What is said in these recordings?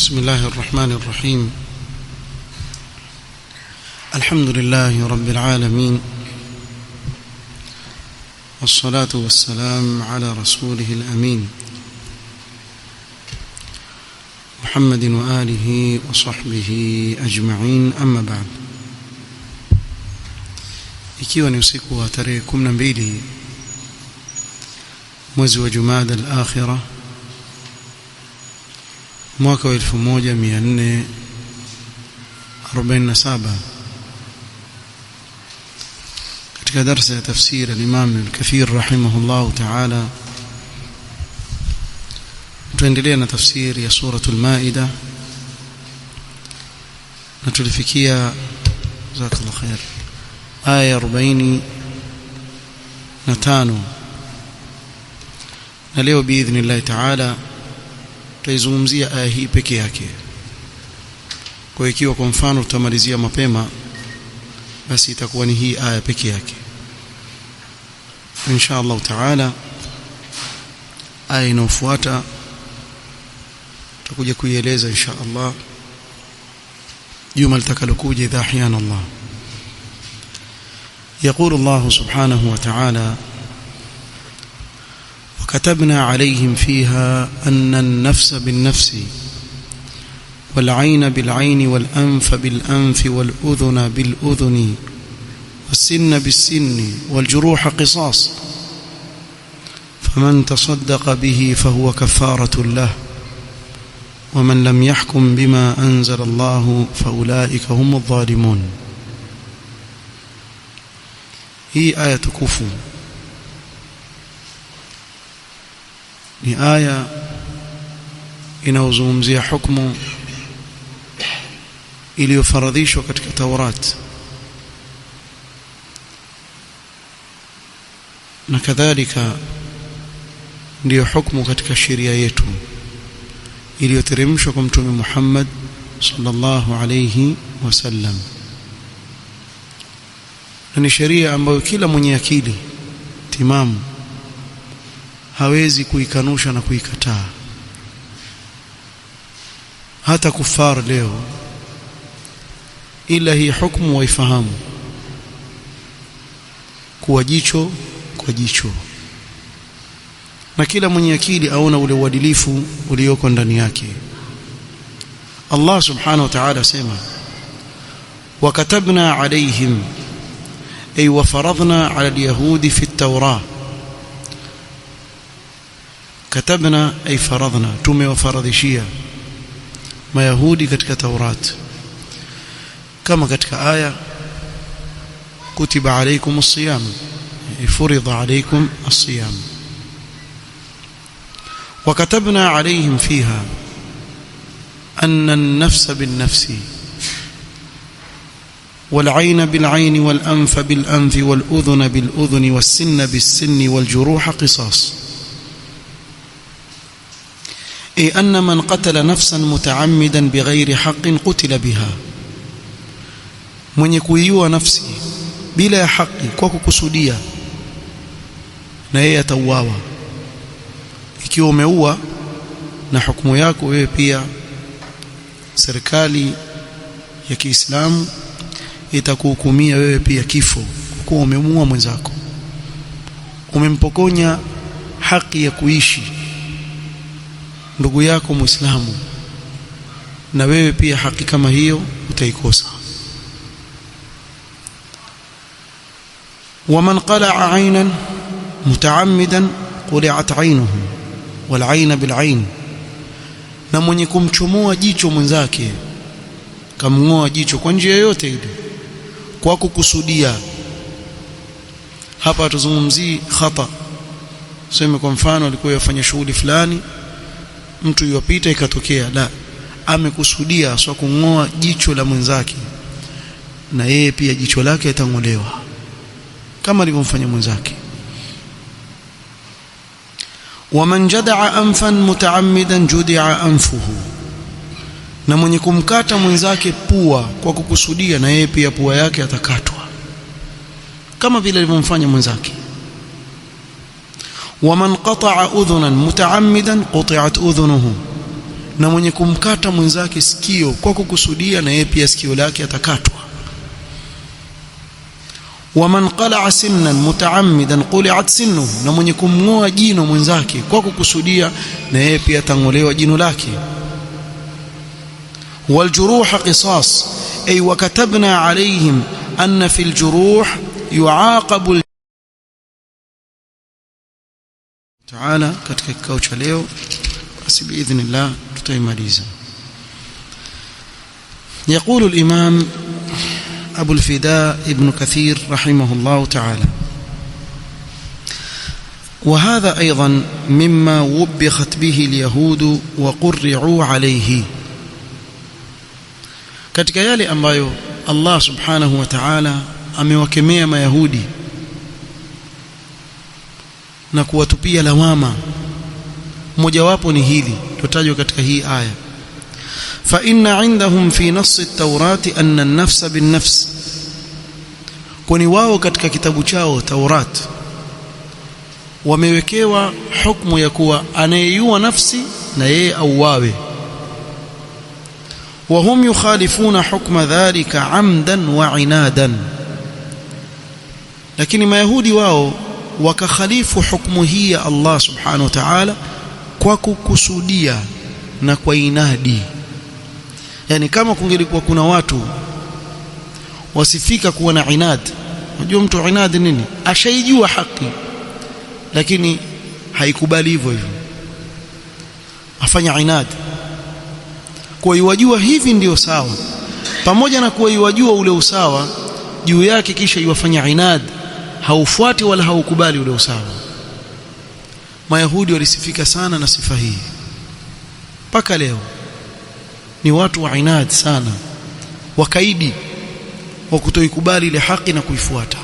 بسم الله الرحمن الرحيم. الحمد لله رب العالمين، والصلاة والسلام على رسوله الأمين محمد وآله وصحبه أجمعين. أما بعد، ikiwa ni usiku wa tarehe 12 mwezi wa Jumada al-Akhirah mwaka wa 1447, katika darasa ya tafsir al-Imam al-Kathir rahimahullah ta'ala, tuendelea na tafsiri ya suratul Maida na tulifikia jazakallahu khair aya 45, na leo biidhnillah ta'ala tutaizungumzia aya hii peke yake. Kwa ikiwa kwa mfano tutamalizia mapema, basi itakuwa ni hii aya peke yake. Insha Allah ta'ala aya inayofuata tutakuja kuieleza insha Allah juma litakalokuja idha ahyana Allah. يقول الله سبحانه وتعالى: وكتبنا عليهم فيها أن النفس بالنفس والعين بالعين والأنف بالأنف والأذن بالأذن والسن بالسن والجروح قصاص، فمن تصدق به فهو كفارة له، ومن لم يحكم بما أنزل الله فأولئك هم الظالمون. hii aya tukufu ni aya inayozungumzia hukumu iliyofaradhishwa katika Taurat, na kadhalika ndiyo hukumu katika sheria yetu iliyoteremshwa kwa Mtume Muhammad sallallahu alayhi wasallam. Ni sheria ambayo kila mwenye akili timamu hawezi kuikanusha na kuikataa. Hata kufar leo, ila hii hukumu waifahamu, kuwa jicho kwa jicho, na kila mwenye akili aona ule uadilifu ulioko ndani yake. Allah subhanahu wa ta'ala sema: وكتبنا عليهم أي وفرضنا على اليهود في التوراة. كتبنا أي فرضنا، تومي وفرضشيا ما يهودي كتك توراة، كما كتك آية كتب عليكم الصيام، فرض عليكم الصيام. وكتبنا عليهم فيها أن النفس بالنفس والعين بالعين والأنف بالأنف والأذن بالأذن والسن بالسن والجروح قصاص، أي أن من قتل نفسا متعمدا بغير حق قتل بها. من يكويوا نفسي بلا حق kwa kukusudia, na yeye atauawa. Ikiwa umeua, na hukumu yako wewe pia, serikali ya Kiislamu itakuhukumia wewe pia kifo kwa umemuua mwenzako, umempokonya haki ya kuishi ndugu yako Muislamu, na wewe pia haki kama hiyo utaikosa. ومن قلع عينا متعمدا قلعت عينه والعين بالعين، na mwenye kumchomoa jicho mwenzake kamngoa jicho kwa njia yoyote ile kwa kukusudia. Hapa tuzungumzii khata. Sema kwa mfano alikuwa yafanya shughuli fulani, mtu yupita ikatokea, la, amekusudia sio kungoa jicho la mwenzake, na yeye pia jicho lake litangolewa kama alivyomfanya mwenzake. ومن جدع أنفا متعمدا جدع أنفه، na mwenye kumkata mwenzake pua kwa kukusudia, na yeye pia pua yake atakatwa kama vile alivyomfanya mwenzake. ومن قطع أذنا متعمدا قطعت أذنه، na mwenye kumkata mwenzake sikio kwa kukusudia na yeye pia sikio lake atakatwa. Waman qala'a sinnan mutaammidan quli'at sinnuhu, na mwenye kumngoa jino mwenzake kwa kukusudia na yeye pia atangolewa jino lake. والجروح قصاص أي وكتبنا عليهم أن في الجروح يعاقب تعالى katika kikao cha leo. Basi biidhnillah tutaimaliza. يقول الإمام أبو الفداء ابن كثير رحمه الله تعالى: وهذا أيضا مما وبخت به اليهود وقرعوا عليه. katika yale ambayo Allah subhanahu wa ta'ala amewakemea mayahudi na kuwatupia lawama, mojawapo ni hili tutajwa katika hii aya: fa inna indahum fi nass at-taurati anna an-nafsa bin-nafs, kwani wao katika kitabu chao Taurat wamewekewa hukumu ya kuwa anayeiua nafsi na yeye auawe. وهم يخالفون حكم ذلك عمدا وعنادا، lakini mayahudi wao wakakhalifu hukumu hii ya Allah subhanahu wa ta'ala kwa kukusudia na kwa inadi. Yani kama kungelikuwa kuna watu wasifika kuwa na inad. Unajua mtu inad nini? Ashaijua haki lakini haikubali hivyo, afanya inad kwa yajua hivi ndio sawa, pamoja na kuwa yajua ule usawa juu yake, kisha yafanya inad, haufuati wala haukubali ule usawa. Mayahudi walisifika sana na sifa hii, mpaka leo ni watu wa inad sana, wakaidi wa kutoikubali ile haki na kuifuata.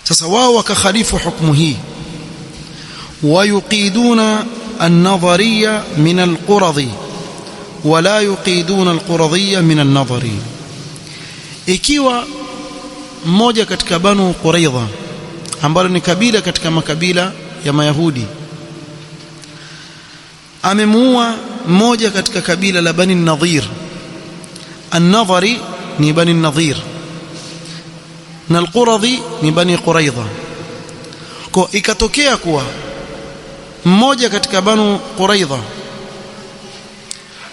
Sasa wao wakakhalifu hukumu hii, wayuqiduna النظرية من القرض ولا يقيدون القرضية من النظر. ikiwa mmoja katika Banu Quraidha ambalo ni kabila katika makabila ya Mayahudi amemuua mmoja katika kabila la Bani Nadhir, an-Nadhari ni Bani Nadhir na al-Quradhi ni Bani Quraidha. Kwa ikatokea kuwa mmoja katika Banu Quraidha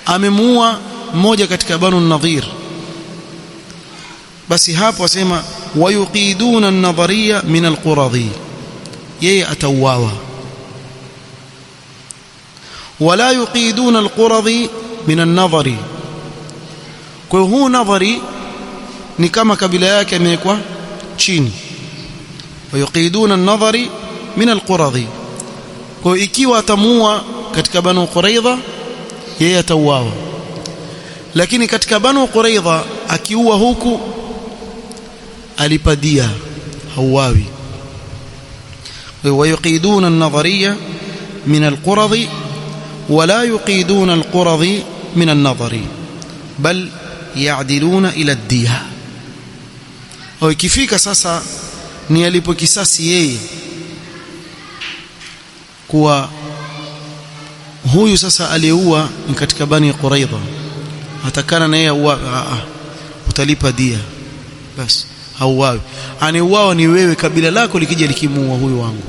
amemuua mmoja katika Banu Nadhir, basi hapo wasema wayuqiduna an-nadhariya min al-Quradhi, yeye atauawa. Wala yuqiduna al-Quradhi min an-nadhari, kwa hiyo huu nadhari ni kama kabila yake imewekwa chini. Wayuqiduna an-nadhari min al-Quradhi, kwa ikiwa atamuua katika Banu Quraidha yeye atauawa, lakini katika Banu Quraidha akiua huku alipadia, hauawi. ويقيدون النظرية من القرض ولا يقيدون القرض من النظر بل يعدلون إلى الدية. وكيفيك sasa ni alipo kisasi yeye kuwa huyu sasa aliyeua ni katika Bani Quraidha, atakana na yeye utalipa dia, basi hauawi. Aneuawa ni wewe, kabila lako likija likimuua huyu wangu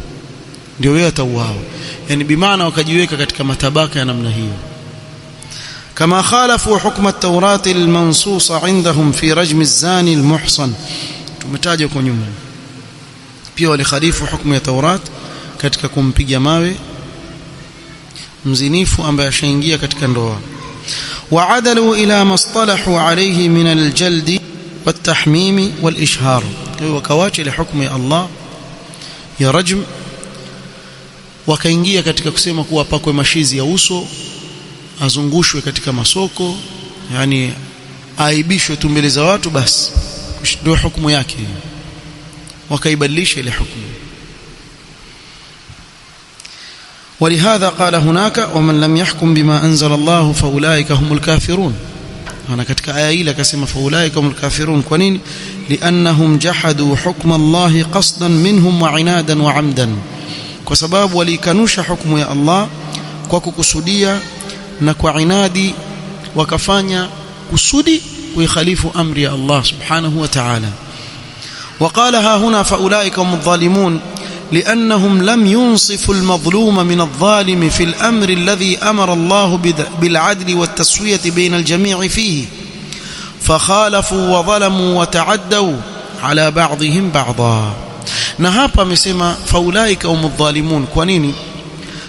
ndio wewe atauawa. Yani bimaana wakajiweka katika matabaka ya namna hiyo. Kama khalafu hukm at-Taurat al-mansusa indahum fi rajm az-zani al-muhsan, tumetaja kwa nyuma pia walikhalifu hukumu ya Taurat katika kumpiga mawe mzinifu ambaye ashaingia katika ndoa. Waadalu ila mastalahu alayhi min al-jald wat-tahmim wal-ishhar, wakawacha ile hukumu ya Allah ya rajm, wakaingia katika kusema kuwa pakwe mashizi ya uso, azungushwe katika masoko, yani aibishwe tu mbele za watu, basi ndio hukumu yake. Wakaibadilisha ile hukumu. ولهذا قال هناك ومن لم يحكم بما أنزل الله فأولئك هم الكافرون. أنا katika aya ile akasema فأولئك هم الكافرون. kwa nini? لأنهم جحدوا حكم الله قصدا منهم وعنادا وعمدا, kwa sababu walikanusha hukumu ya Allah kwa kukusudia na kwa inadi wakafanya kusudi kuikhalifu amri ya Allah subhanahu wa ta'ala. وقال ها هنا فأولئك هم الظالمون لأنهم لم ينصفوا المظلوم من الظالم في الأمر الذي أمر الله بالعدل والتسوية بين الجميع فيه فخالفوا وظلموا وتعدوا على بعضهم بعضا. na hapa amesema faulaika humudh dhalimun. Kwa nini?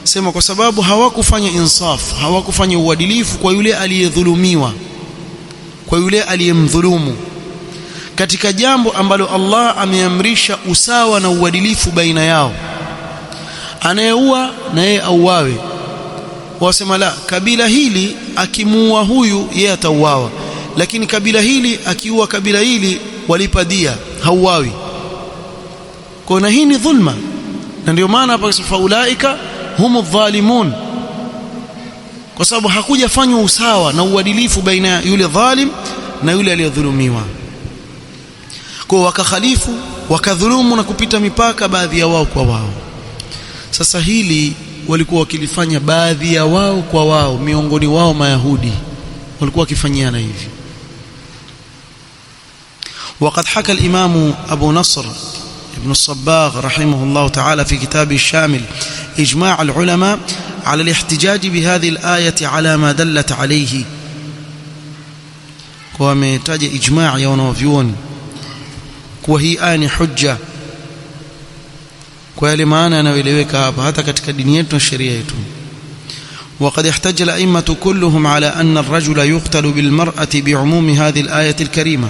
Sema kwa sababu hawakufanya insaf, hawakufanya uadilifu kwa yule aliyedhulumiwa, kwa yule aliyemdhulumu katika jambo ambalo Allah ameamrisha usawa na uadilifu baina yao. Anayeua na yeye auawe. Wasema la, kabila hili akimuua huyu yeye atauawa, lakini kabila hili akiua kabila hili walipa dia, hauawi. Kwa hii ni dhulma, na ndio maana hapa faulaika humudh dhalimun, kwa sababu hakujafanywa usawa na uadilifu baina yule dhalim na yule aliyedhulumiwa. Kwa wakakhalifu, wakadhulumu na kupita mipaka baadhi ya wao kwa wao. Sasa hili walikuwa wakilifanya baadhi ya wao kwa wao, miongoni wao Mayahudi walikuwa wakifanyiana hivi. وقد حكى الإمام أبو نصر ابن الصباغ رحمه الله تعالى في كتابه الشامل إجماع العلماء على الاحتجاج بهذه الآية على ما دلت عليه. ومتاج إجماع يا wanavyuoni kwa hii aya ni hujja kwa yale maana yanayoeleweka hapa hata katika dini yetu na sheria yetu. وقد احتج الأئمة كلهم على أن الرجل يقتل بالمرأة بعموم هذه الآية الكريمة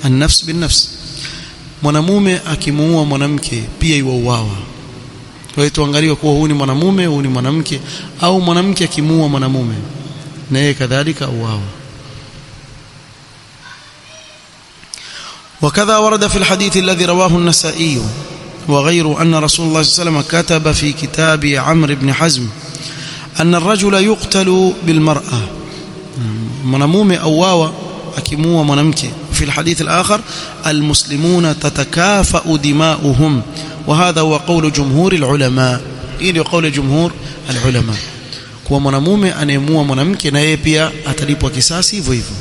النفس بالنفس. mwanamume akimuua mwanamke pia yuauawa. Kwa hiyo tuangalie kuwa huyu ni mwanamume, huyu ni mwanamke, au mwanamke akimuua mwanamume na yeye kadhalika auawa. وكذا ورد في الحديث الذي رواه النسائي وغيره أن رسول الله صلى الله عليه وسلم كتب في كتاب عمرو بن حزم أن الرجل يقتل بالمرأة، mwanamume auawa akimuua mwanamke. في الحديث الآخر المسلمون تتكافأ دماؤهم، وهذا هو قول جمهور العلماء. إلى قول جمهور العلماء kwa mwanamume anayemuua mwanamke na yeye pia atalipwa kisasi hivyo hivyo.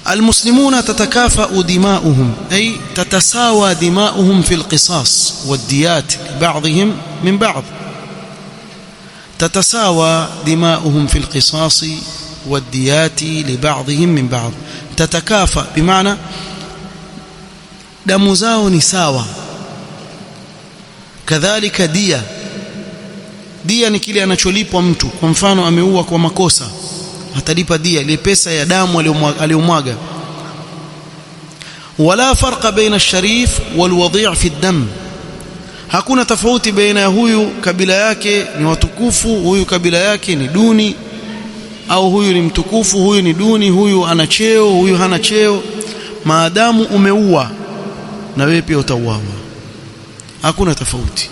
المسلمون تتكافأ دماؤهم أي تتساوى دماؤهم في القصاص والديات لبعضهم من بعض. تتساوى دماؤهم في القصاص والديات لبعضهم من بعض. تتكافأ بمعنى damu zao ni sawa. Kadhalika dia, dia ni kile anacholipwa mtu. Kwa mfano ameua kwa makosa, atalipa dia ile pesa ya damu aliyomwaga. wala farqa baina ash-sharif wal wadi' fi ad-dam, hakuna tofauti baina ya huyu kabila yake ni watukufu, huyu kabila yake ni duni, au huyu ni mtukufu, huyu ni duni, huyu ana cheo, huyu hana cheo. Maadamu umeua na wewe pia utauawa, hakuna tofauti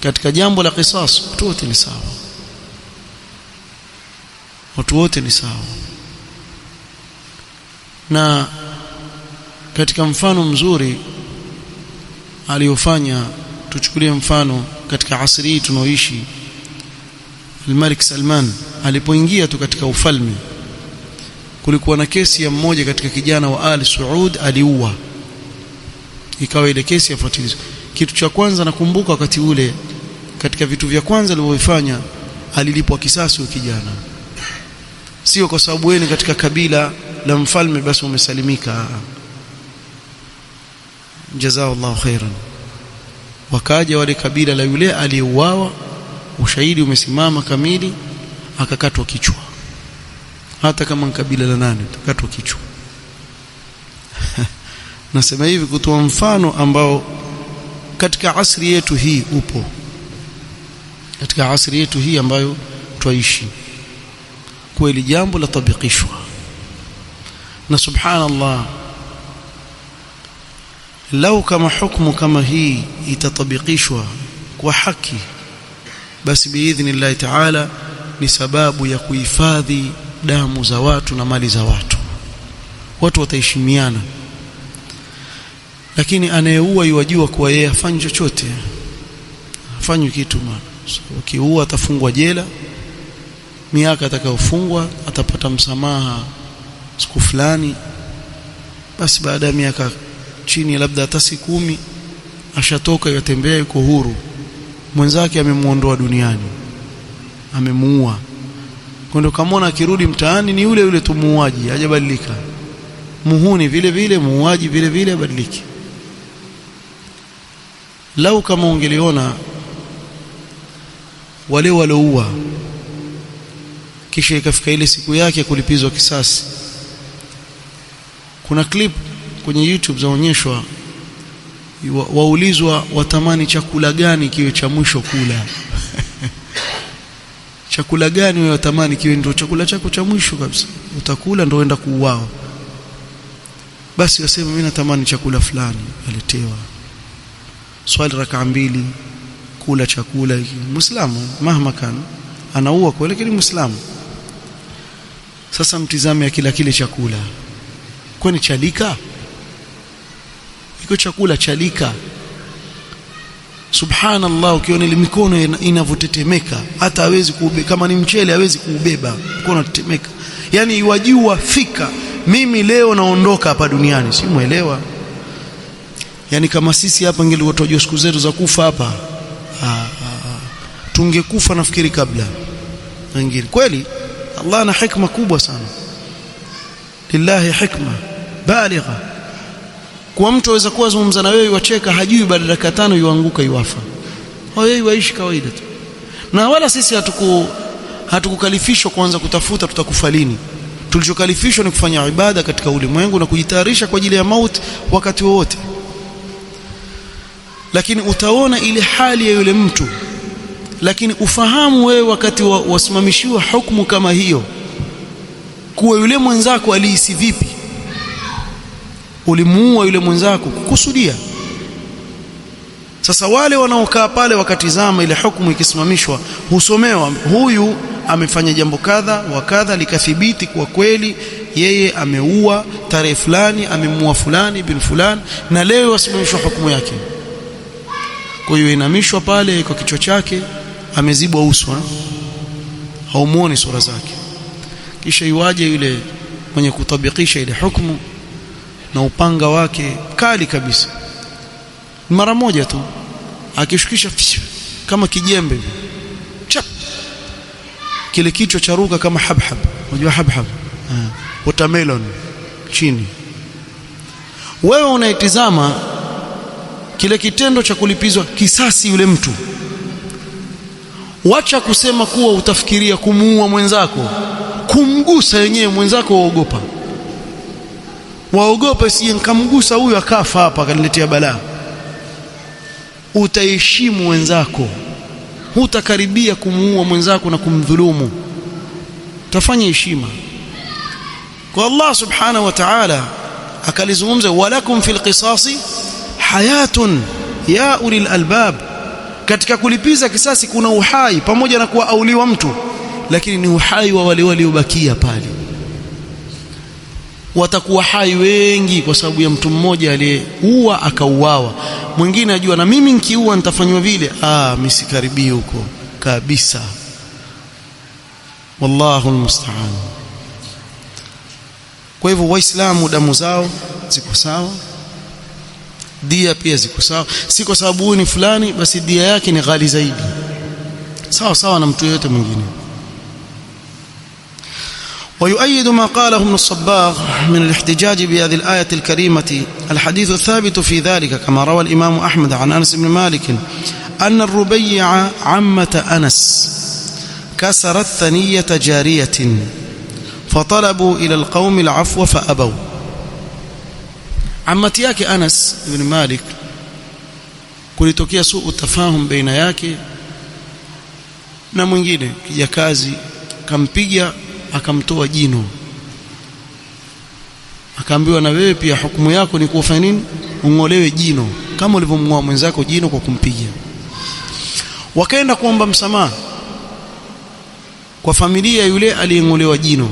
katika jambo la qisas. Watu wote ni sawa, watu wote ni sawa. Na katika mfano mzuri aliyofanya, tuchukulie mfano katika asri hii tunaoishi, Al-Malik Salman alipoingia tu katika ufalme, kulikuwa na kesi ya mmoja katika kijana wa Ali Saud aliua. Ikawa ile kesi yafuatilizwa. Kitu cha kwanza nakumbuka wakati ule, katika vitu vya kwanza alivyofanya, alilipwa kisasi wa kijana. Sio kwa sababu wewe ni katika kabila la mfalme basi umesalimika. Jazakallahu khairan. Wakaja wale kabila la yule aliyeuawa, ushahidi umesimama kamili, akakatwa kichwa. Hata kama kabila la nani, akakatwa kichwa. Nasema hivi kutoa mfano ambao katika asri yetu hii upo, katika asri yetu hii ambayo twaishi, kweli jambo la tabikishwa. Na subhanallah, lau kama hukumu kama hii itatabikishwa kwa haki, basi biidhnillah ta'ala ni sababu ya kuhifadhi damu za watu na mali za watu. Watu wataheshimiana. Lakini anayeua yajua kuwa yeye hafanyi chochote, hafanyi kitu. Ukiua atafungwa jela miaka atakayofungwa, atapata msamaha siku fulani, basi baada ya miaka chini labda hata siku 10 ashatoka, yatembea, yuko huru, mwenzake amemuondoa duniani, amemuua. Kwa ndio kama akirudi mtaani ni yule yule tu, muuaji, hajabadilika, muhuni vile vile, muuaji vile vile, abadiliki. Lau kama ungeliona wale walioua kisha ikafika ile siku yake ya kulipizwa kisasi, kuna clip kwenye YouTube zaonyeshwa, waulizwa watamani chakula gani kiwe cha mwisho kula. Chakula gani wewe watamani kiwe ndio chakula chako cha mwisho kabisa, utakula ndio uenda kuuao? Basi wasema mimi natamani chakula fulani, aletewa. Swali rakaa 2, kula chakula hiki. Muislamu mahma kana anaua kwa, lakini Muislamu. Sasa mtizame kila kile chakula, kwani chalika? Iko chakula chalika? Subhanallah, ukiona ile mikono inavyotetemeka, hata hawezi kuubeba. Kama ni mchele hawezi kuubeba, mkono unatetemeka. Yani iwajua fika mimi leo naondoka hapa duniani, si muelewa? Yani kama sisi hapa ingelikuwa siku zetu za kufa hapa, tungekufa nafikiri kabla wengine. Kweli Allah ana hikma kubwa sana, lillahi hikma baligha. Kwa mtu aweza kuwa zungumza na wewe wacheka, hajui baada ya dakika 5 yuanguka yuafa. Wewe waishi kawaida tu. Na wala sisi hatukukalifishwa kuanza kutafuta tutakufa lini. Tulichokalifishwa ni kufanya ibada katika ulimwengu na kujitayarisha kwa ajili ya mauti wakati wote. Lakini utaona ile hali ya yule mtu, lakini ufahamu wewe wakati wasimamishiwa hukumu kama hiyo, kuwa yule mwenzako alihisi vipi. Ulimuua yule mwenzako kukusudia. Sasa wale wanaokaa pale wakatizama ile hukumu ikisimamishwa, husomewa huyu amefanya jambo kadha wa kadha, likathibiti kwa kweli yeye ameua tarehe fulani, amemuua fulani bin fulani, na leo wasimamishwa hukumu yake. Kwa hiyo inamishwa pale kwa kichwa chake, amezibwa uso, haumuoni sura zake. Kisha iwaje yule mwenye kutabikisha ile hukumu na upanga wake kali kabisa, mara moja tu akishukisha kama kijembe, chap, kile kichwa charuka kama habhab. Unajua habhab, watermelon chini. Wewe unaitizama kile kitendo cha kulipizwa kisasi yule mtu, wacha kusema kuwa utafikiria kumuua mwenzako, kumgusa yenyewe mwenzako waogopa sije nikamgusa huyu akafa hapa akaniletea balaa. Utaheshimu wenzako, hutakaribia kumuua mwenzako na kumdhulumu, utafanya heshima. Kwa Allah subhanahu wa ta'ala akalizungumza, walakum fil qisasi hayatun ya ulil albab. Katika kulipiza kisasi kuna uhai, pamoja na kuwa auliwa mtu, lakini ni uhai wa wale waliobakia pale. Watakuwa hai wengi kwa sababu ya mtu mmoja aliyeua akauawa. Mwingine ajua na mimi nikiua nitafanywa vile, mimi sikaribii huko kabisa. Wallahu almusta'an. Kwa hivyo waislamu damu zao ziko sawa, dia pia ziko sawa. Si kwa sababu huyu ni fulani basi dia yake ni ghali zaidi, sawa sawa na mtu yote mwingine. ويؤيد ما قاله ابن الصباغ من الاحتجاج بهذه الآية الكريمة الحديث الثابت في ذلك كما روى الإمام أحمد عن أنس بن مالك أن الربيع عمة أنس كسرت ثنية جارية فطلبوا إلى القوم العفو فأبوا. عمتي yake Anas ibn Malik kulitokea suu tafahum baina yake na mwingine kijakazi, kampiga akamtoa jino, akaambiwa na wewe pia hukumu yako ni kufanya nini? Ungolewe jino kama ulivyomngoa mwenzako jino kwa kumpiga. Wakaenda kuomba msamaha kwa familia yule aliyengolewa jino.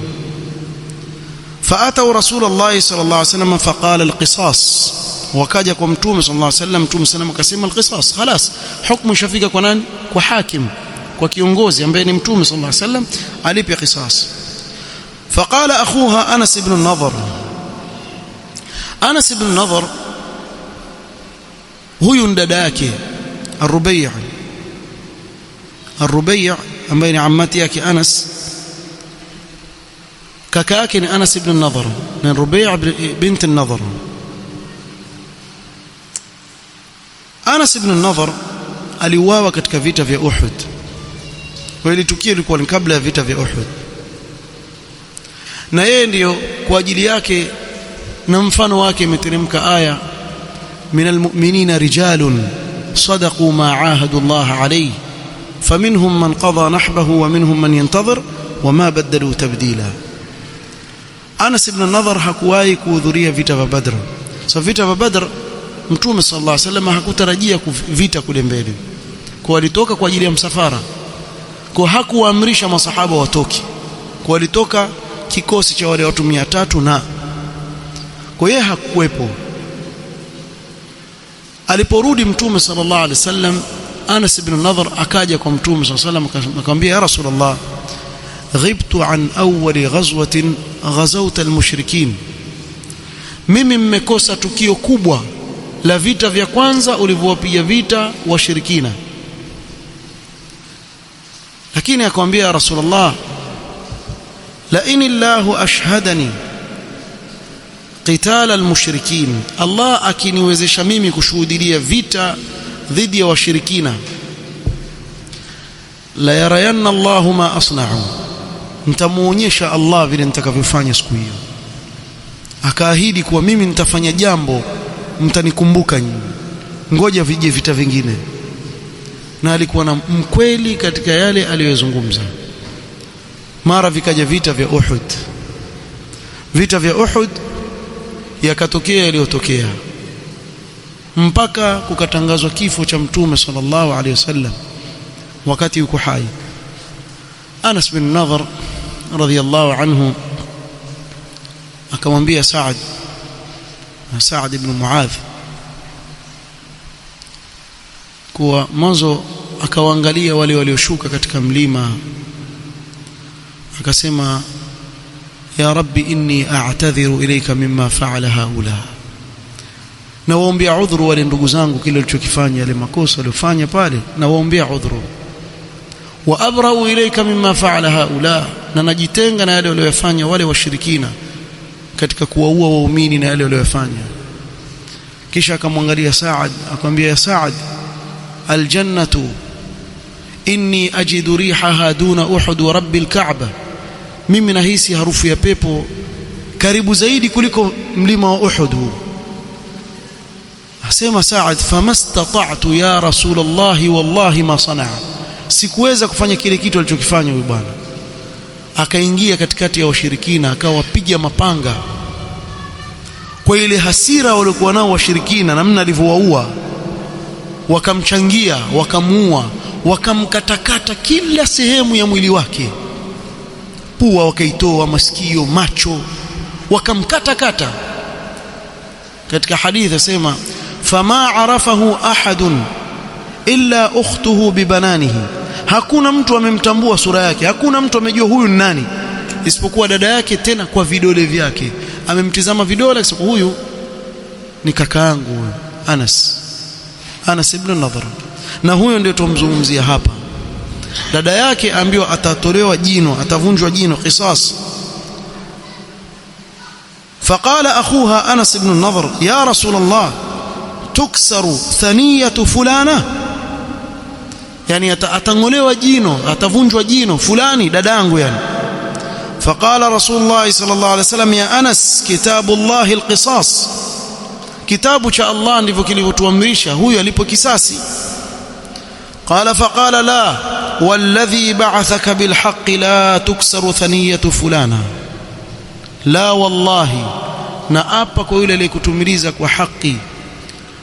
فأتوا رسول الله صلى الله عليه وسلم فقال القصاص. وكاجا kwa mtume صلى الله عليه وسلم, mtume sallam akasema القصاص خلاص, hukumu shafika kwa nani? Kwa hakim. kwa kiongozi ambaye ni Mtume sallallahu alaihi wasallam alipe qisas. Faqala akhuha Anas ibn an-Nadhr, Anas ibn an-Nadhr huyu dada yake Ar-Rubai' ambaye ni ammati yake Anas, kaka yake ni Anas ibn an-Nadhr na Rubai' bint an-Nadhr. Anas ibn an-Nadhr aliuawa katika vita vya Uhud. Kwa ile tukio lilikuwa ni kabla ya vita vya Uhud, na yeye ndiyo kwa ajili yake na mfano wake imeteremka aya minal mu'minina rijalun sadaqu ma ahadu Allah alayhi faminhum man qada nahbahu wa minhum man yantazir wama badalu tabdila. Anas ibn an-Nadhr hakuwahi kuhudhuria vita vya Badr. So vita vya Badr Mtume sallallahu alaihi wasallam hakutarajia vita kule mbele, kwa alitoka kwa ajili ya msafara, kwa hakuamrisha masahaba watoke, kwa alitoka kikosi cha wale watu 300 na kwa yeye hakuwepo. Aliporudi Mtume sallallahu alaihi wasallam, Anas ibn an-Nadhr akaja kwa Mtume sallallahu alaihi wasallam akamwambia, ya Rasulullah, ghibtu an awwali ghazwatin ghazawta al-mushrikin, mimi mmekosa tukio kubwa la vita vya kwanza ulivyowapiga vita washirikina. Lakini akamwambia, ya Rasulullah, la in Allahu ashhadani qital al-mushrikin, Allah akiniwezesha mimi kushuhudia vita dhidi ya washirikina, la yarayanna Allahu ma asna'u, nitamuonyesha Allah vile nitakavyofanya siku hiyo. Akaahidi kuwa mimi nitafanya jambo mtanikumbuka nyinyi, ngoja vije vita vingine. Na alikuwa na mkweli katika yale aliyozungumza. Mara vikaja vita vya Uhud. Vita vya Uhud yakatokea yaliyotokea, mpaka kukatangazwa kifo cha Mtume sallallahu alaihi wasallam wakati yuko hai. Anas bin Nadhr radhiyallahu anhu akamwambia Saad ibn Muadh, kwa mwanzo akawaangalia wale walioshuka katika mlima, akasema, ya Rabbi inni a'tadhiru ilayka mimma fa'ala haula, na waombea udhuru wale ndugu zangu kile walichokifanya, yale makosa waliofanya pale, na waombea udhuru. Wa abra'u ilayka mimma fa'ala haula, na najitenga na yale waliyofanya wale washirikina katika kuwaua waumini na yale waliyofanya. Kisha akamwangalia Saad akamwambia, ya Saad, aljannatu inni ajidu rihaha duna Uhud wa rabbil Kaaba, mimi nahisi harufu ya pepo karibu zaidi kuliko mlima wa Uhud huu. Asema Saad, famastata'tu ya Rasulullah wallahi ma sana'a, sikuweza kufanya kile kitu alichokifanya huyu bwana. Akaingia katikati ya washirikina akawapiga mapanga kwa ile hasira waliokuwa nao washirikina, namna alivyowaua, wakamchangia, wakamuua, wakamkatakata kila sehemu ya mwili wake, pua wakaitoa, masikio, macho, wakamkatakata. Katika hadithi asema, fama arafahu ahadun illa ukhtuhu bibananihi, hakuna mtu amemtambua sura yake, hakuna mtu amejua huyu ni nani isipokuwa dada yake, tena kwa vidole vyake. Amemtizama vidole akasema, huyu ni kaka yangu Anas ibn Nadhr. Na huyo ndio tumzungumzia hapa. Dada yake ambiwa atatolewa jino, atavunjwa jino, qisas. Faqala akhuha Anas ibn Nadhr, ya Rasulullah, tuksaru thaniyatu fulana, yani atangolewa jino, atavunjwa jino fulani dadangu yani. Faqala Rasulullah sallallahu alaihi wasallam, ya Anas, kitabullahi alqisas, kitabu cha Allah ndivyo kilivyotuamrisha huyu alipo kisasi. Qala faqala la walladhi ba'athaka bilhaqqi la tuksaru thaniyatu fulana, la wallahi, na apa kwa yule aliyekutumiliza kwa haki,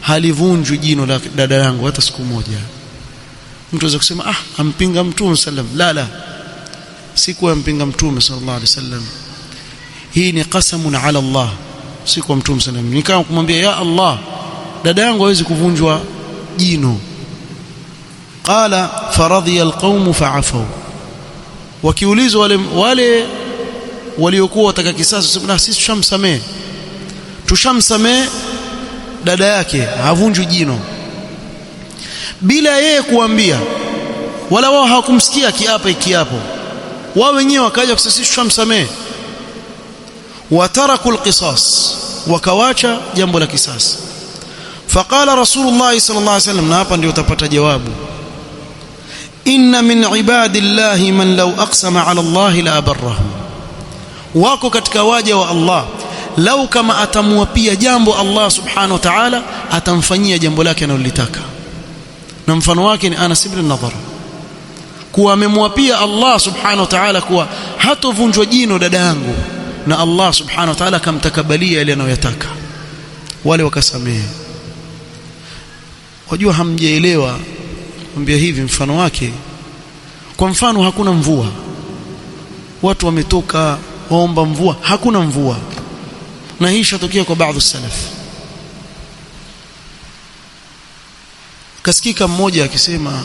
halivunjwi jino la dada yangu hata siku moja. Mtu aweza kusema ampinga Mtume sallam. La, siku ampinga Mtume sallallahu alaihi wasallam. Hii ni qasamun ala Allah, siku Mtume sallam. Ni kama kumwambia, ya Allah, dada yangu hawezi kuvunjwa jino. Qala faradhiya alqawm fa'afu. Wakiulizwa wale waliokuwa wataka kisasi, na sisi tushamsamee dada yake, havunjwi jino, bila yeye kuambia, wala wao hawakumsikia kiapo, wao wenyewe wakaja kusema sisi tushamsamee. Wataraku alqisas, wakawacha jambo la kisasi. Faqala Rasulullah sallallahu alaihi wasallam, na hapa ndio utapata jawabu, inna min ibadillahi man law aqsama ala Allah la abarrahu. Wako katika waja wa Allah, lau kama atamwapia jambo Allah subhanahu wa ta'ala, atamfanyia jambo lake analolitaka. Na mfano wake ni Anas ibn Nadhar, kuwa amemwapia Allah subhanahu wa ta'ala kuwa hatovunjwa jino dada yangu, na Allah subhanahu wa ta'ala akamtakabalia yale anayotaka, wale wakasamehe. Wajua hamjaelewa, mwambia hivi mfano wake. Kwa mfano hakuna mvua, watu wametoka waomba mvua, hakuna mvua, na hii shatokea kwa baadhi salaf. Kasikika mmoja akisema,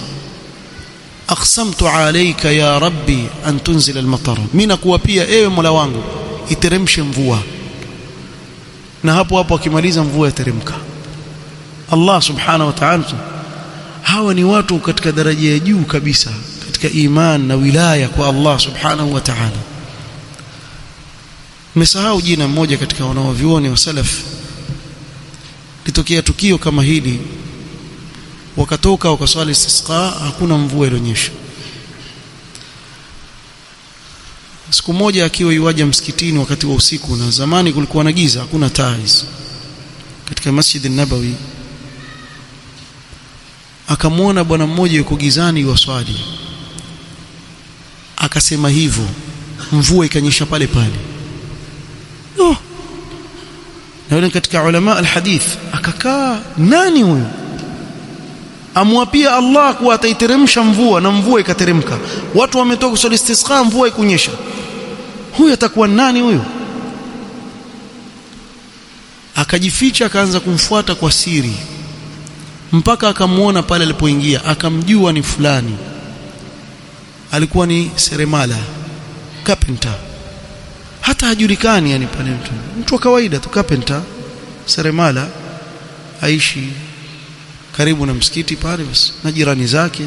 aqsamtu alayka ya rabbi an tunzila almatar, mimi nakuapia ewe Mola wangu iteremshe mvua. Na hapo akimaliza mvua yateremka. Allah subhanahu wa ta'ala, hawa ni watu katika daraja ya juu kabisa katika iman na wilaya kwa Allah subhanahu wa ta'ala. Nimesahau jina mmoja katika wanaovioni wa salaf, litokea tukio kama hili, wakatoka wakaswali istisqa, hakuna mvua ilionyesha. Siku moja akiwa yuaja msikitini wakati wa usiku, na zamani kulikuwa na giza, hakuna taa hizo, katika Masjid an-Nabawi, akamwona bwana mmoja yuko gizani yuwaswali, akasema hivyo, mvua ikanyesha pale pale. Na yule katika ulama alhadith akakaa, nani huyo amwapia Allah kuwa ataiteremsha mvua, na mvua ikateremka, watu wametoka kusali istisqa, mvua ikunyesha, huyo atakuwa nani huyo? Akajificha, akaanza kumfuata kwa siri, mpaka akamuona pale alipoingia, akamjua ni fulani, alikuwa ni seremala, carpenter, hata hajulikani, yani pale mtu wa kawaida tu, carpenter, seremala, aishi karibu na msikiti pale basi, na jirani zake,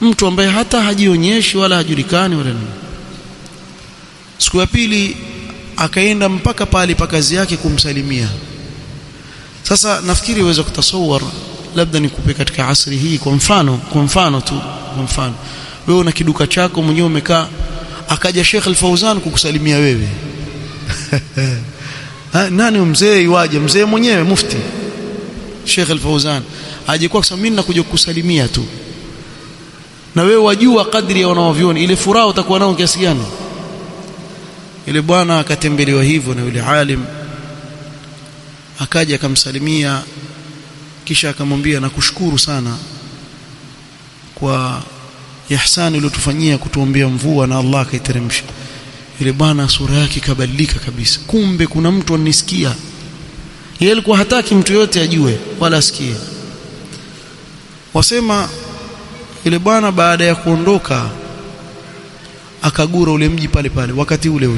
mtu ambaye hata hajionyeshi wala hajulikani wala nini. Siku ya pili akaenda mpaka pale pa kazi yake kumsalimia. Sasa nafikiri uweze kutasawar, labda nikupe katika asri hii, kwa mfano wewe una kiduka chako mwenyewe umekaa, akaja Sheikh Al-Fauzan kukusalimia wewe nani mzee iwaje, mzee mwenyewe mufti Sheikh Al-Fauzan aje kwa kusema mimi nakuja kukusalimia tu, na wewe wajua kadri ya wanaovioni ile furaha utakuwa nao kiasi gani. Ile bwana akatembelewa hivyo na yule alim, akaja akamsalimia, kisha akamwambia nakushukuru sana kwa ihsani uliyotufanyia kutuombea mvua na Allah akaiteremsha. Ile bwana sura yake kabadilika kabisa, kumbe kuna mtu anisikia. Yeye alikuwa hataki mtu yote ajue wala asikie. Wasema ile bwana baada ya kuondoka akagura ule mji pale pale wakati ule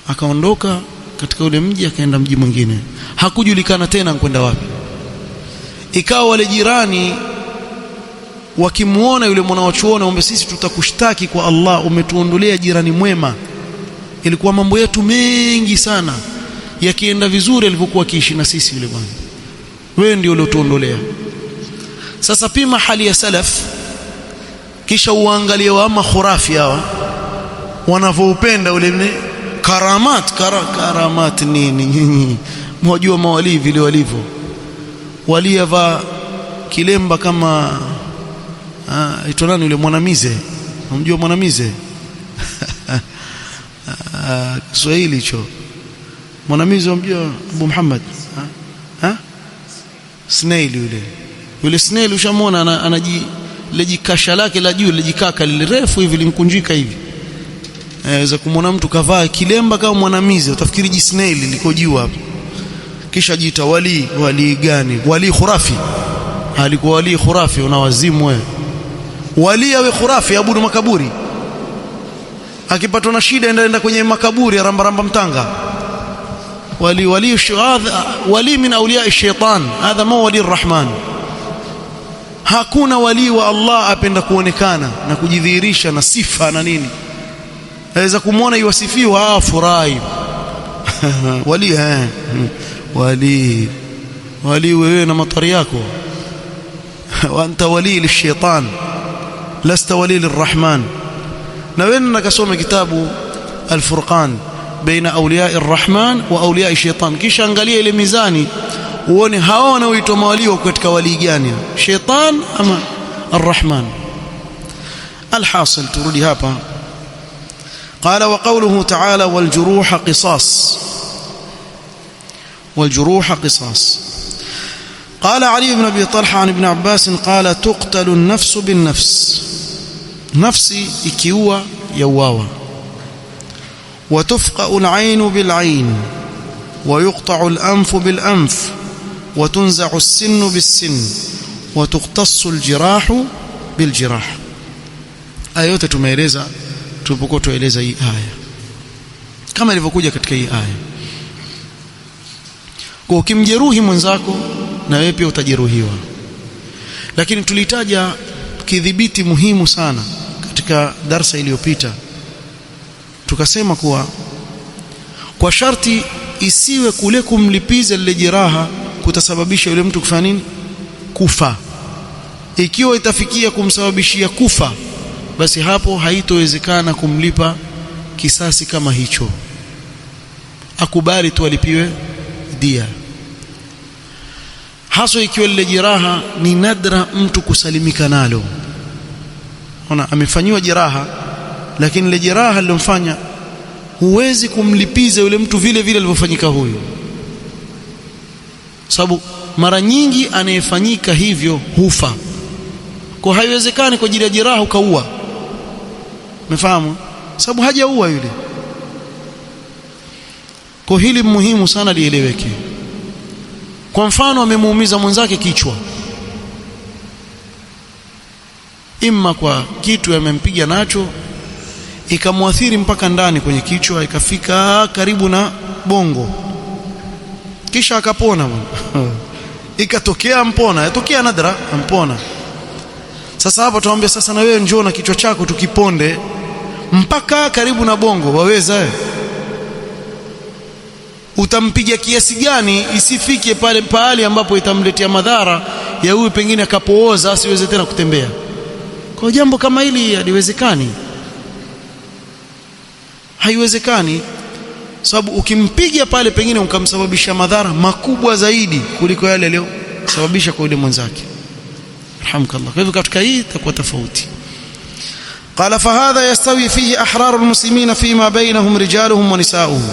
akaondoka katika ule mji, akaenda mji mwingine, hakujulikana tena kwenda wapi. Ikawa wale jirani wakimuona yule mwanachuoni, ombe sisi tutakushtaki kwa Allah, umetuondolea jirani mwema. Ilikuwa mambo yetu mengi sana yakienda vizuri alivyokuwa kiishi na sisi yule bwana, wewe ndio uliotuondolea. Sasa pima hali ya salaf, kisha uangalie wama khurafi hawa wanavyoupenda ule karamat nini nyinyi mwajua mawali vile walivyo, waliyava kilemba kama ito nani yule Mwanamize, unamjua Mwanamize Kiswahili hicho Mwanamize, unamjua Abu Muhammad Snail, yule Snail ushamona anaji lejikasha lake la juu lejikaka lile refu hivi linkunjika hivi, aweza kumwona mtu kavaa kilemba kama Mwanamize utafikiri Snail liko juu hapo, kisha jiita wali gani, wali khurafi, alikuwa wali khurafi, una wazimu wewe. Wali awe khurafi, abudu makaburi, akipatwa na shida enda kwenye makaburi ramba mtanga. wali min awliya ash-shaytan, hadha ma wali ar-rahman. Hakuna wali wa Allah apenda kuonekana na kujidhihirisha na sifa na nini. Aweza kumuona yuwasifiwa furahi wali wewe na matari yako. wa anta wali lish-shaytan lasta wali lir-rahman. na wewe nakasoma kitabu al-Furqan baina awliya ar-rahman wa awliya ash-shaytan, kisha angalia ile mizani uone hao wanaoitwa mawali katika wali gani, shaytan ama ar-rahman. alhasil turudi hapa. قال وقوله تعالى والجروح قصاص، والجروح قصاص. قال علي بن أبي طلحة عن ابن عباس قال تقتل النفس بالنفس، نفسي ikiua يواوا، وتفقأ العين بالعين، ويقطع الأنف بالأنف، وتنزع السن بالسن، وتقتص الجراح بالجراح. آيات tumeeleza tulipokuwa tueleza hii aya kama ilivyokuja katika hii aya. Kwa ukimjeruhi mwenzako na wewe pia utajeruhiwa. Lakini tulitaja kidhibiti muhimu sana katika darasa iliyopita, tukasema kuwa kwa sharti isiwe kule kumlipiza lile jeraha kutasababisha yule mtu kufanya nini, kufa. Ikiwa itafikia kumsababishia kufa, basi hapo haitowezekana kumlipa kisasi kama hicho, akubali tu alipiwe dia. Hasa ikiwa lile jeraha ni nadra mtu kusalimika nalo. Ona, amefanywa jeraha lakini lile jeraha lilomfanya huwezi kumlipiza yule mtu vile vile alivyofanyika huyo, sababu mara nyingi anayefanyika hivyo hufa. Kwa haiwezekani kwa ajili ya jeraha ukaua, umefahamu, sababu hajaua yule. Kwa hili muhimu sana lieleweke. Kwa mfano amemuumiza mwenzake kichwa, imma kwa kitu amempiga nacho ikamwathiri mpaka ndani kwenye kichwa, ikafika karibu na bongo, kisha akapona ikatokea mpona, yatokea nadra mpona. Sasa hapa tuambia sasa, na wewe njoo na kichwa chako tukiponde mpaka karibu na bongo, waweza? Utampiga kiasi gani isifike pale pahali ambapo itamletea madhara ya huyu pengine akapooza asiweze tena kutembea. Kwa jambo kama hili haliwezekani, haiwezekani, sababu ukimpiga pale pengine ukamsababisha madhara makubwa zaidi kuliko yale aliyosababisha kwa yule mwenzake. Alhamdulillah. Kwa hivyo katika hii itakuwa tofauti. قال فهذا يستوي فيه أحرار المسلمين فيما بينهم رجالهم ونساؤهم.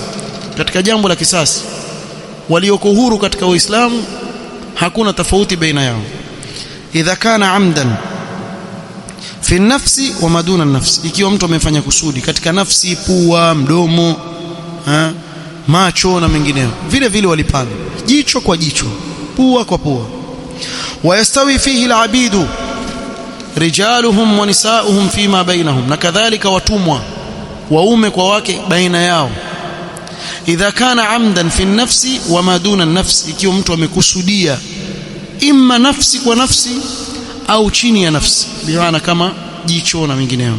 Katika jambo la kisasi walioko huru katika Uislamu hakuna tofauti baina yao. Idha kana amdan fi nafsi wa maduna nafsi, ikiwa mtu amefanya kusudi katika nafsi, pua, mdomo, macho na mengineo, vile vile walipanga jicho kwa jicho, pua kwa pua. Wayastawi fihi alabidu rijaluhum wa nisaa'uhum fima bainahum, na kadhalika watumwa waume kwa wake baina yao. Idha kana amdan fi nafsi wa maduna nafsi, ikiwa mtu amekusudia imma nafsi kwa nafsi au chini ya nafsi, bimaana kama jicho na mengineo.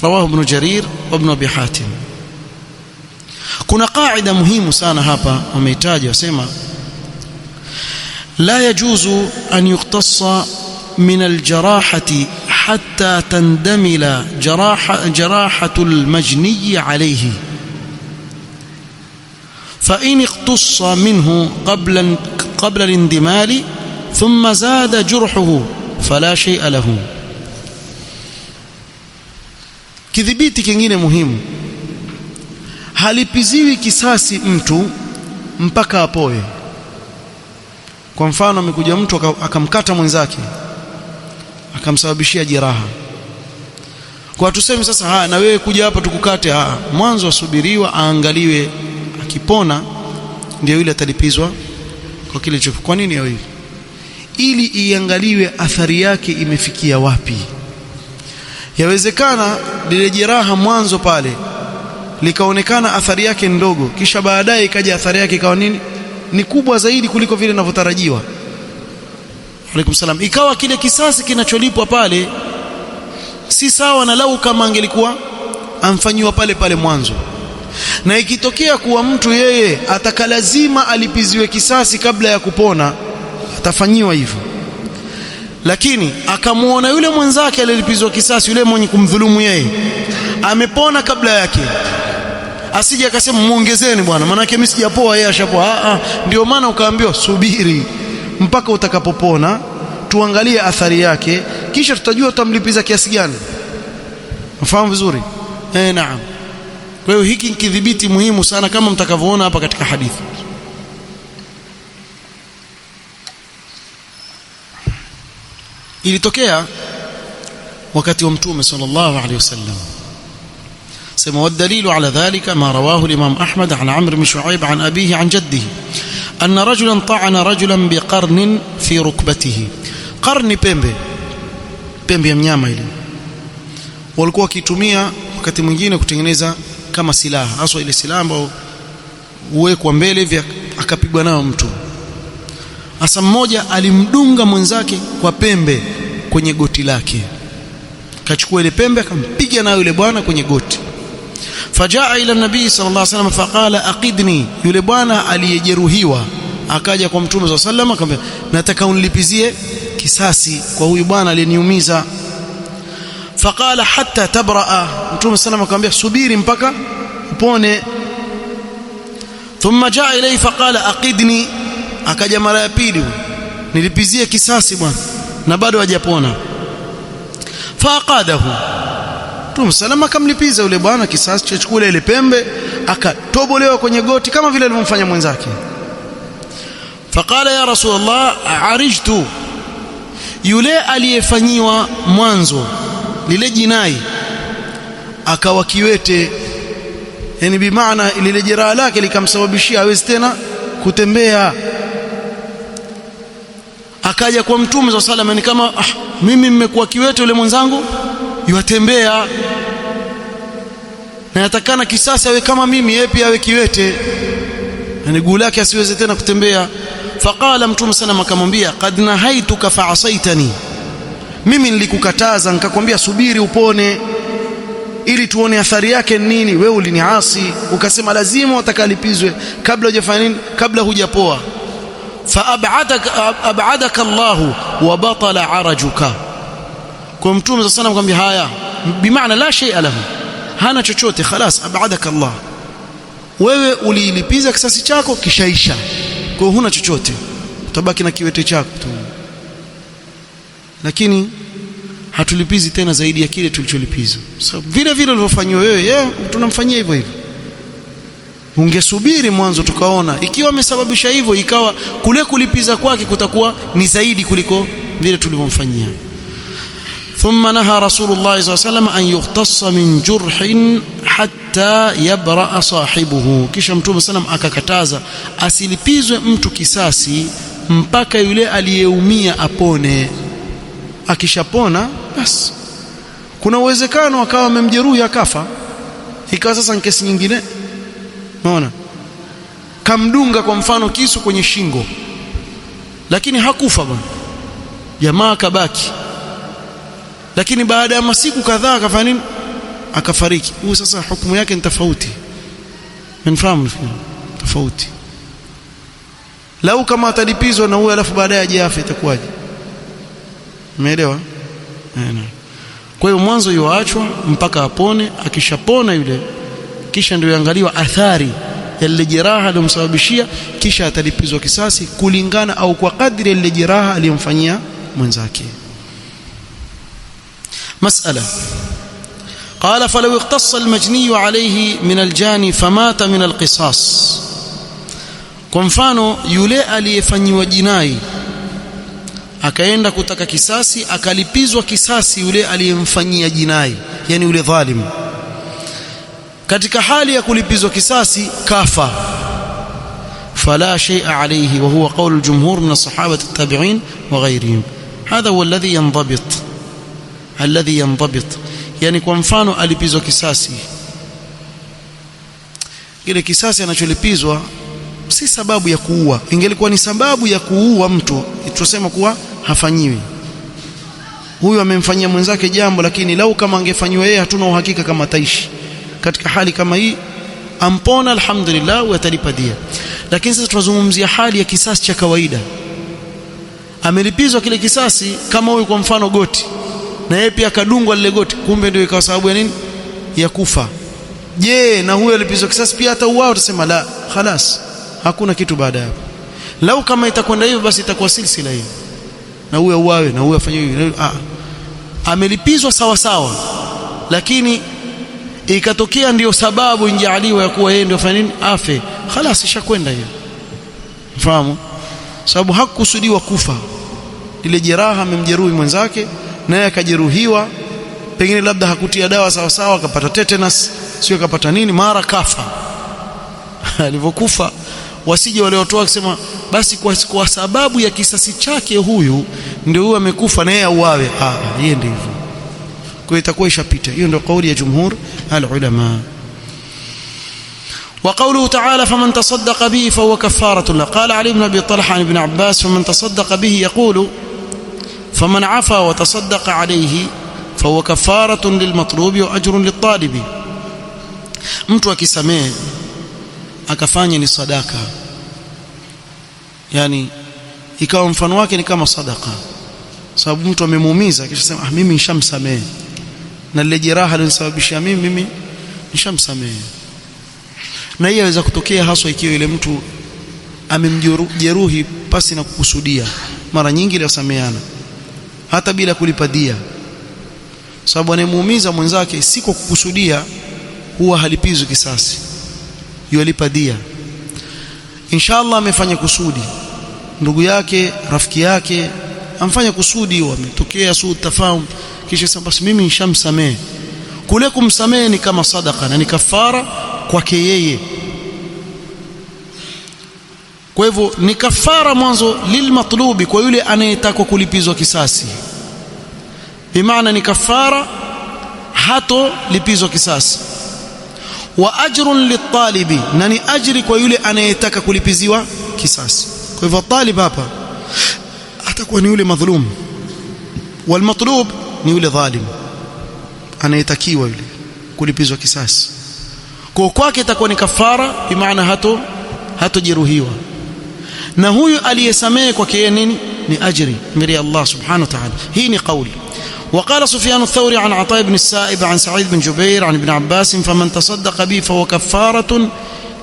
Rawahu Ibn Jarir wa Ibn Abi Hatim. Kuna kaida muhimu sana hapa wameitaja, wasema la yajuzu an yuqtassa min aljarahati hatta tandamila jarahatu almajni alayhi, فإن اقتص منه قبل الاندمال ثم زاد جرحه فلا شيء له. Kidhibiti kingine muhimu, halipiziwi kisasi mtu mpaka apoe. Kwa mfano amekuja mtu akamkata mwenzake akamsababishia jeraha, kwa tuseme sasa na wewe kuja hapa tukukate, mwanzo asubiriwa aangaliwe, akipona ndio yule atalipizwa kwa kile chofu. Kwa nini hivi? ili iangaliwe athari yake imefikia wapi. Yawezekana lile jeraha mwanzo pale likaonekana athari yake ndogo, kisha baadaye ikaja athari yake ikawa nini, ni kubwa zaidi kuliko vile inavyotarajiwa. Alaykum salam. Ikawa kile kisasi kinacholipwa pale si sawa na lau kama angelikuwa amfanyiwa pale pale mwanzo. Na ikitokea kuwa mtu yeye atakalazima alipiziwe kisasi kabla ya kupona, atafanyiwa hivyo. Lakini akamuona yule mwenzake alilipizwa kisasi, yule mwenye kumdhulumu yeye amepona kabla yake, asije akasema muongezeni bwana, maana yake mimi sijapoa, yeye ashapoa. Ndio maana ukaambiwa subiri mpaka utakapopona, tuangalie athari yake, kisha tutajua utamlipiza kiasi gani. Mfahamu vizuri? Naam. Kwa hiyo hiki ni kidhibiti muhimu sana, kama mtakavyoona hapa katika hadithi. Ilitokea wakati wa Mtume sallallahu alayhi wasallam. Sema wadalilu ala dhalika ma rawahu al-Imam Ahmad an Amr bin Shu'aib an abihi an jaddihi anna rajulan ta'ana rajulan biqarnin fi rukbatihi. Qarni pembe ya mnyama ile walikuwa wakitumia wakati mwingine kutengeneza kama silaha, hasa ile silaha ambayo huwekwa mbele hivi akapigwa nayo mtu. Asa mmoja alimdunga mwenzake kwa pembe kwenye goti lake, kachukua ile pembe akampiga nayo yule bwana kwenye goti. Fajaa ila nabii sallallahu alaihi wasallam faqala aqidni, yule bwana aliyejeruhiwa akaja kwa Mtume sallallahu alaihi wasallam akamwambia, nataka unilipizie kisasi kwa huyu bwana aliyeniumiza. Faqala hatta tabraa, Mtume sallallahu alaihi wasallam akamwambia subiri mpaka upone. Thumma jaa ilayhi faqala aqidni, akaja mara ya pili, nilipizie kisasi bwana, na bado hajapona. Faqadahu, Mtume salama akamlipiza yule bwana kisasi, chachukua ile pembe akatobolewa kwenye goti kama vile alivyomfanya mwenzake. Faqala ya Rasulullah arijtu, yule aliyefanyiwa mwanzo lile jinai akawa kiwete, yani bimaana lile jeraha lake likamsababishia hawezi tena kutembea. Akaja kwa Mtume sallallahu alayhi wasallam, ni kama mimi nimekuwa kiwete, yule mwenzangu yatembea, na yatakana kisasi awe kama mimi, yeye pia awe kiwete, yani guu lake asiweze tena kutembea. Faqala Mtume sana akamwambia, qad nahaituka fa'asaitani, mimi nilikukataza nikakwambia subiri upone ili tuone athari yake nini, wewe uliniasi ukasema lazima utakalipizwe kabla hujafanya nini, kabla hujapoa. Fa ab'adaka Allahu wa batala arajuka. Kwa Mtume sana akamwambia haya, bimaana la shay'a lahu, hana chochote, خلاص ab'adaka Allah, wewe ulilipiza kisasi chako kishaisha, kwa hiyo huna chochote, utabaki na kiwete chako tu. Lakini hatulipizi tena zaidi ya kile tulicholipiza. So, vile vile ulivyofanywa wewe, tunamfanyia hivyo hivyo. Ungesubiri mwanzo tukaona ikiwa amesababisha hivyo, ikawa kule kulipiza kwake kutakuwa ni zaidi kuliko vile tulivyomfanyia. Thumma naha Rasulullah sallallahu alayhi wasallam an yuhtassa min jurhin hatta yabra sahibuhu, kisha Mtume sallam akakataza asilipizwe mtu kisasi mpaka yule aliyeumia apone. Akishapona basi kuna uwezekano akawa amemjeruhi akafa, ikawa sasa ni kesi nyingine. Unaona, kamdunga kwa mfano kisu kwenye shingo, lakini hakufa bwana, jamaa kabaki, lakini baada ya masiku kadhaa akafanya nini, akafariki. Huyu sasa hukumu yake ni tofauti, mnafahamu, tofauti. Lau kama atalipizwa na huyu alafu baadaye ajafe itakuwaje? Umeelewa? Kwa hiyo mwanzo yuachwa mpaka apone. Akishapona yule, kisha ndio yaangaliwa athari ya lile jeraha aliyomsababishia, kisha atalipizwa kisasi kulingana au kwa kadri ya lile jeraha aliyomfanyia mwenzake. Mas'ala. قال فلو اقتص المجني عليه من الجاني فمات من القصاص. Kwa mfano yule aliyefanyiwa jinai akaenda kutaka kisasi, akalipizwa kisasi yule aliyemfanyia jinai, yani yule dhalim. Katika hali ya kulipizwa kisasi kafa, فلا شيء عليه وهو قول الجمهور من الصحابة التابعين وغيرهم. هذا هو الذي ينضبط yani kwa mfano alipizwa kisasi, kile kisasi anacholipizwa si sababu ya kuua. Ingelikuwa ni sababu ya kuua mtu tutasema kuwa hafanyiwi. Huyu amemfanyia mwenzake jambo, lakini lau kama angefanywa yeye hatuna uhakika kama taishi. Katika hali kama hii ampona, alhamdulillah, atalipa dia. Lakini sasa tunazungumzia hali ya kisasi cha kawaida. Amelipizwa kile kisasi, kama huyu kwa mfano goti, na yeye pia akadungwa lile goti, kumbe ndio ikawa sababu ya nini? Ya kufa. Je, na huyo alipizwa kisasi pia hata uwao? Utasema la, khalas, hakuna kitu baada hapo. Lau kama itakwenda hivyo, basi itakuwa silsila hiyo, na huyo uawe na huyo afanye hivi. Amelipizwa sawa sawa, lakini ikatokea ndio sababu injaaliwa ya kuwa yeye ndio afanye nini? Afe. Khalas, ishakwenda hiyo. Fahamu? Sababu hakukusudiwa kufa. Ile jeraha amemjeruhi mwenzake, naye akajeruhiwa, pengine labda hakutia dawa sawa sawa, akapata tetanus, sio akapata nini, mara kafa. Alivyokufa wasije wale watu wakisema basi kwa sababu ya kisasi chake huyu ndio huyu amekufa na yeye auawe. Yeye ndio hivyo. Kwa hiyo itakuwa ishapita. Hiyo ndio kauli ya jumhur al-ulama. وقوله تعالى فمن تصدق به فهو كفارة له. قال علي بن أبي طلحة عن ابن عباس فمن تصدق به يقول فمن عفا وتصدق عليه فهو كفارة للمطلوب وأجر للطالب. mtu akisamehe akafanya ni sadaka, yani ikawa mfano wake ni kama sadaka, sababu mtu amemuumiza kisha sema mimi nishamsamehe, na lile jeraha lilisababisha mimi nishamsamehe. Na hiyo inaweza kutokea haswa ikiwa ile mtu amemjeruhi pasi na kukusudia. Mara nyingi ile wasameheana hata bila kulipa dia, sababu anayemuumiza mwenzake si kwa kukusudia huwa halipizwi kisasi, yualipa dia. Inshallah amefanya kusudi, ndugu yake, rafiki yake amfanya kusudi, wametokea suu tafahum, kisha sema basi mimi nishamsamehe. Kule kumsamehe ni kama sadaka na ni kafara kwake yeye. Kwa hivyo ni kafara mwanzo lilmatlubi, kwa yule anayetaka kulipizwa kisasi. Bimaana ni kafara hato lipizwa kisasi. Wa ajrun litalibi, na ni ajri kwa yule anayetaka kulipiziwa kisasi. Kwa hivyo talib hapa atakuwa ni yule madhulum, wal matlub ni yule dhalim anayetakiwa yule kulipizwa kisasi. Kwa kwake itakuwa ni kafara, bimaana hatojeruhiwa. Na huyu aliyesamehe kwake yeye nini? Ni ajri mbele ya Allah subhanahu wa ta'ala. Hii ni kauli. وقال سفيان الثوري عن عطاء بن السائب عن سعيد بن جبير عن ابن عباس فمن تصدق به فهو كفارة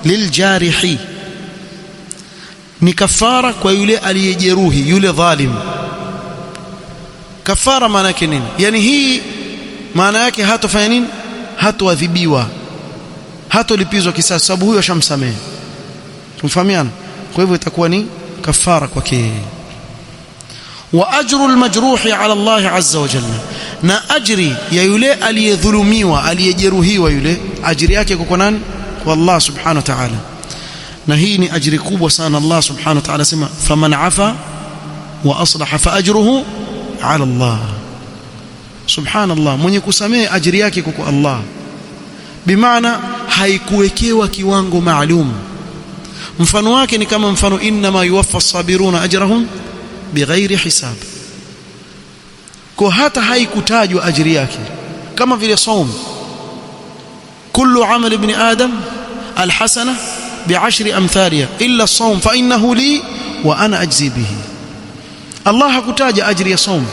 للجارح. ni kafara kwa yule aliyejeruhi, yule dhalim. Kafara maana yake nini? Yani hii maana yake hatofanya nini? Hatoadhibiwa, hatolipizwa kisasi, sababu huyo shamsamehe. Tumfahamiana? Kwa hivyo itakuwa ni kafara kwake. Wa ajru almajruhi ala Allah azza wa jalla, na ajri ya yule aliyedhulumiwa, aliyejeruhiwa, yule ajri yake kwa nani? Kwa Allah subhanahu wa ta'ala. Na hii ni ajri kubwa sana. Allah subhanahu wa ta'ala sema faman afa wa aslaha fa ajruhu ala Allah. Subhanallah, mwenye kusamehe ajri yake kwa Allah, bimaana haikuwekewa kiwango maalum. Mfano wake ni kama mfano inma yuwaffa as-sabiruna ajrahum bighairi hisab. Kwa hata haikutajwa ajri yake, kama vile saum, kullu amal ibn adam alhasana bi'ashri amthaliha illa as-sawm fa innahu li wa ana ajzi bihi. Allah hakutaja ajri ya saum,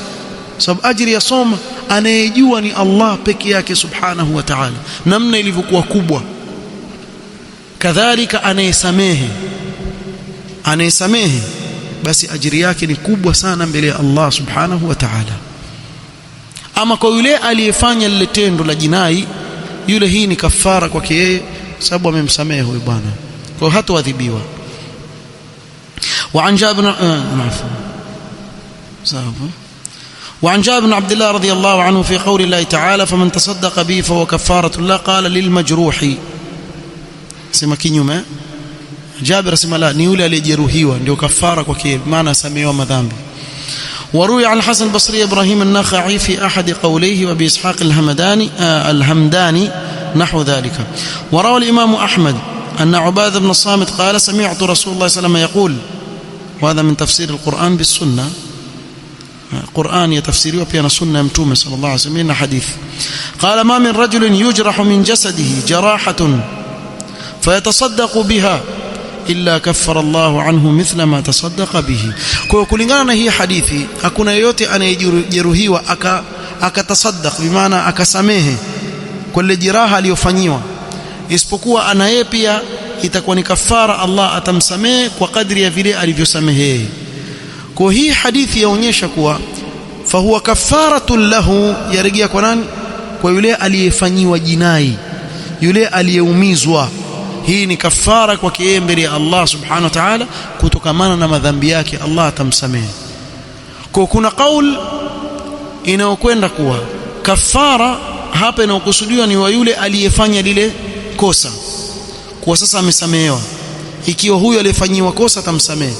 sababu ajri ya saum anayejua ni Allah peke yake subhanahu wa ta'ala, namna ilivyokuwa kubwa. Kadhalika anayesamehe basi ajiri yake ni kubwa sana mbele ya Allah subhanahu wa ta'ala. Ama kwa yule aliyefanya lile tendo la jinai, yule hii ni kafara kwake yeye, sababu amemsamehe huyo bwana, kwa hatoadhibiwa. وعن جابر بن عبد الله رضي الله عنه في قول الله تعالى فمن تصدق به فهو كفارة الله قال للمجروح. سما kinyume Jabir asema la, ni yule aliyejeruhiwa ndio kafara kwake, maana samehewa madhambi. وروي عن الحسن البصري إبراهيم النخعي في أحد قوليه وأبي إسحاق الهمداني نحو ذلك. وروى الإمام أحمد أن عبادة بن الصامت قال سمعت رسول الله صلى الله عليه وسلم يقول، وهذا من تفسير القرآن بالسنة، القرآن يتفسيره وبيان السنة متومة صلى الله عليه وسلم حديث، قال ما من رجل يجرح من جسده جراحة فيتصدق بها إلا كفر الله عنه مثل ما تصدق به. kwa kulingana na hii hadithi hakuna yeyote anayejeruhiwa akatasaddaq bimaana akasamehe kwa ile jeraha aliyofanyiwa, isipokuwa anaye pia itakuwa ni kafara, Allah atamsamehe kwa kadri ya vile alivyosamehe. kwa hii hadithi yaonyesha kuwa fahuwa kafaratun lahu, yarejea kwa nani? Kwa yule aliyefanyiwa jinai, yule aliyeumizwa. Hii ni kafara kwake yeye mbele ya Allah subhanahu wa ta'ala, kutokamana na madhambi yake Allah atamsamehe. Kwa kuna kauli inayokwenda kuwa kafara hapa inayokusudiwa ni wa yule aliyefanya lile kosa, kwa sasa amesamehewa, ikiwa huyo aliyefanyiwa kosa atamsamehe.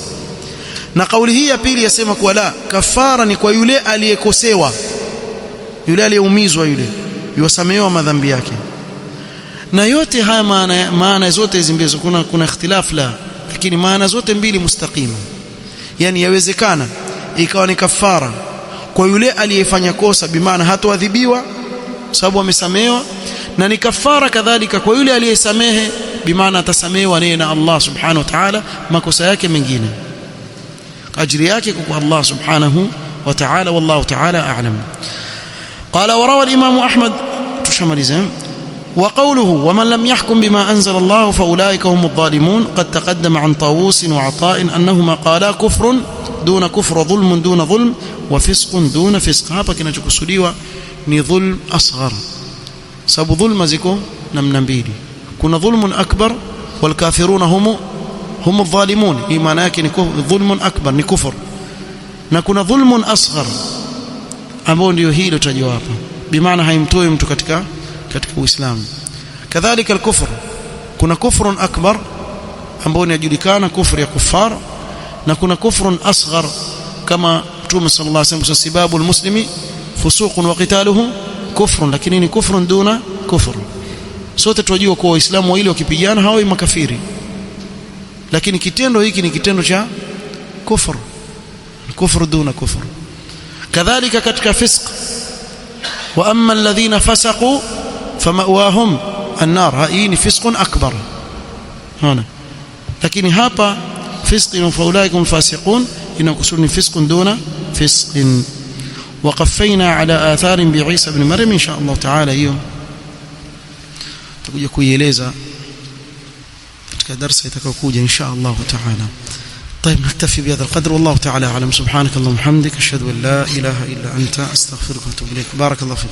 Na kauli hii ya pili yasema kuwa la, kafara ni kwa yule aliyekosewa, yule aliyeumizwa, yule yusamehewa madhambi yake. Na yote haya maana zote hizi mbili kuna ikhtilaf la, lakini maana zote mbili mustaqima. Yani yawezekana ikawa ni kafara kwa yule aliyefanya kosa, bimaana hatoadhibiwa sababu amesamehewa, na ni kafara kadhalika kwa yule aliyesamehe, bimaana atasamehewa naye na Allah subhanahu wa ta'ala makosa yake mengine, ajili yake kwa Allah subhanahu wa ta'ala. Wallahu ta'ala a'lam. Qala wa rawa al-imam Ahmad, tushamaliza. وقوله ومن لم يحكم بما أنزل الله فأولئك هم الظالمون قد تقدم عن طاووس وعطاء أنهما قالا كفر دون كفر، ظلم دون ظلم، وفسق دون فسق. hapa kinachokusudiwa ni dhulm asghar, sababu dhulma ziko namna mbili, kuna dhulmun akbar wal kafiruna hum adh-dhalimun, hii maana yake ni dhulmun akbar, ni kufur, na kuna dhulmun asghar ambao ndio hilo tutajua hapa, bimaana haimtoi mtu katika Uislamu. Kadhalika al-kufr, kuna kufrun akbar ambao unajulikana kufri ya kufar, na kuna kufrun asghar kama Mtume sallallahu alayhi wasallam sibabu al-muslimi fusuqun wa qitaluhu kufrun, lakini ni kufrun duna kufr. Sote tunajua kwa Waislamu wale wakipigana hawai makafiri, lakini kitendo hiki ni kitendo cha kufr, kufr duna kufr. Kadhalika katika fisq, wa amma alladhina fasaqu فمأواهم النار، هاي فسق أكبر هنا. لكن هابا فسق فأولئك هم فاسقون، إنه فسق دون فسق. وقفينا على آثار بعيسى بن مريم إن شاء الله تعالى يوم تقول kuieleza katika darasa itakayokuja إن شاء الله تعالى. طيب نكتفي بهذا القدر، والله تعالى أعلم. سبحانك اللهم وبحمدك أشهد أن لا إله إلا أنت أستغفرك وأتوب إليك. بارك الله فيك.